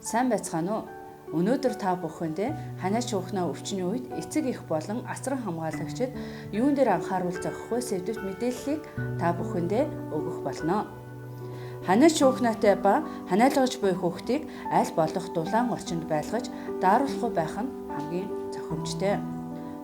Сайн байцгаана уу? Өнөөдөр та бүхэндээ ханаач уухнаа өвчний үед эцэг эх болон асран хамгаалагчид юун дээр анхааруул зохих вэ сэдвт мэдээллийг та бүхэндээ өгөх болно. Ханаач уухнаатай ба ханаалгаж буй хүүхдийг аль болох дулаан орчинд байлгаж дааруулахгүй байх нь хамгийн зохимжтой.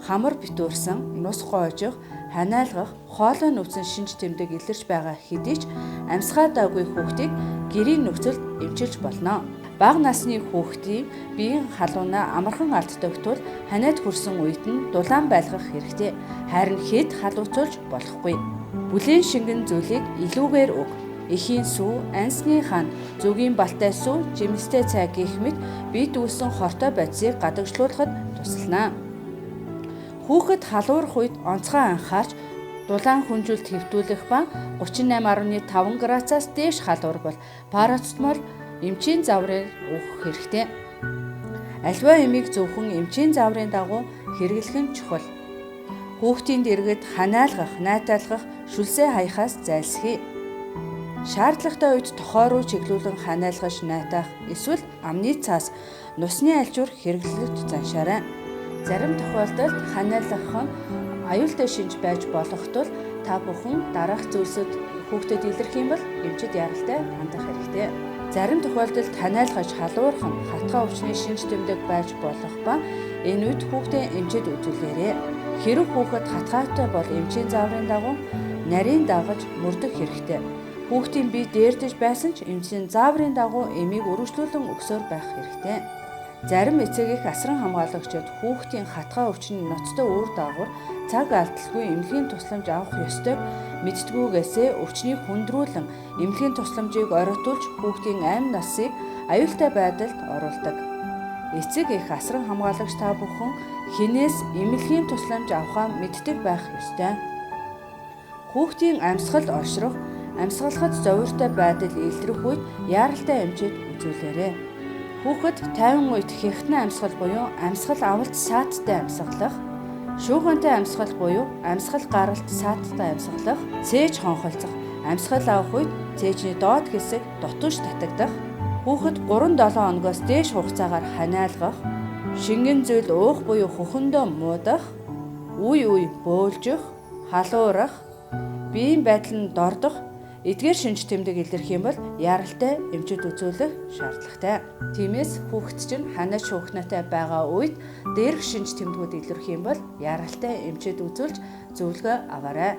Хамар битүүрсэн, нус гоожих, ханаалгах, хоолой нүцэн шинж тэмдэг илэрч байгаа хэдий ч амьсгаа даагүй хүүхдийг гэрийн нөхцөлд эмчилж болно. Бага насны хүүхдийн биеийн халуунаа амархан алддаг тул ханиад хүрсэн үед нь дулаан байлгах хэрэгтэй. Харин хэд халууцуулж болохгүй. Бүлийн шингэн зүйлийг илүүгээр өг. Эхийн сүү, ансны хан, зүгийн балтай сүү, жимстэй цай гэх мэт бие дүүсэн хортой бодисыг гадагшлуулахад туслана. Хүүхэд халуурах үед онцгой анхаарч дулаан хүнжүүлэлт хэвтүүлэх ба 38.5 градусаас дээш халуур бол парацетамол эмчийн заврыг өгөх хэрэгтэй. Аливаа эмийг зөвхөн эмчийн заврын дагуу хэрэглэх нь чухал. Хүүхдийн дэргэд ханаалгах, найтайлгах, шүлсээ хаяхаас зайлсхий. Шаардлагатай үед тохоо руу чиглүүлэн ханаалгаж найтаах эсвэл амны цаас, нусны альжуур хэрэглэлд заншаарай. Зарим тохиолдолд ханаалгах нь аюултай шинж байж болох тул та бүхэн дараах зүйлсүүд хүүхдэд илэрх юм бол эмчид яралтай хандах хэрэгтэй. Зарим тохиолдолд ханаалгаж халуурах нь хатгаа өвчний шинж тэмдэг байж болох ба энэ үед хүүхдээ эмчид үзүүлээрэй. Хэрэв хүүхэд хатгаатай бол эмчийн зааврын дагуу нарийн дагаж мөрдөх хэрэгтэй. Хүүхдийн бие дээрдэж байсан ч эмчийн зааврын дагуу эмийг үргэлжлүүлэн өгсөөр байх хэрэгтэй. Зарим эцэг эх асран хамгаалагчид хүүхдийн хатгаа өвчний ноцтой үр дагавар цаг алдалгүй эмнэлгийн тусламж авах ёстойг мэдтгүйгээсээ өвчнийг хүндрүүлэн эмнэлгийн тусламжийг оройтуулж хүүхдийн амь насыг аюултай байдалд оруулдаг. Эцэг эх асран хамгаалагч та бүхэн хинээс эмнэлгийн тусламж авахаа мэддэг байх ёстой. Хүүхдийн амьсгал олшрох, амьсгалахад зовиртой байдал илрэх үед яаралтай эмчид үзүүлээрэй. Хүүхэд 50 үед хэвтэн амьсгал буюу амьсгал авалт сааттай амьсгалах, шүүхэнтэй амьсгал буюу амьсгал гаралт сааттай амьсгалах, цээж хонхолцох, амьсгал авах үед цээжний доод хэсэг дутууж татагдах, хүүхэд 3-7 хоногоос дээш хугацаагаар ханаалгах, шингэн зүйл уух буюу хөхөндөө муудах, үе үе бөөлжих, халуурах, биеийн байдал нь дордох, эдгээр шинж тэмдэг илэрх юм бол яаралтай эмчид үзүүлэх шаардлагатай. Тиймээс хүүхэд чинь ханаач уухнаатай байгаа үед дээрх шинж тэмдгүүд илэрх юм бол яаралтай эмчид үзүүлж зөвлөгөө аваарай.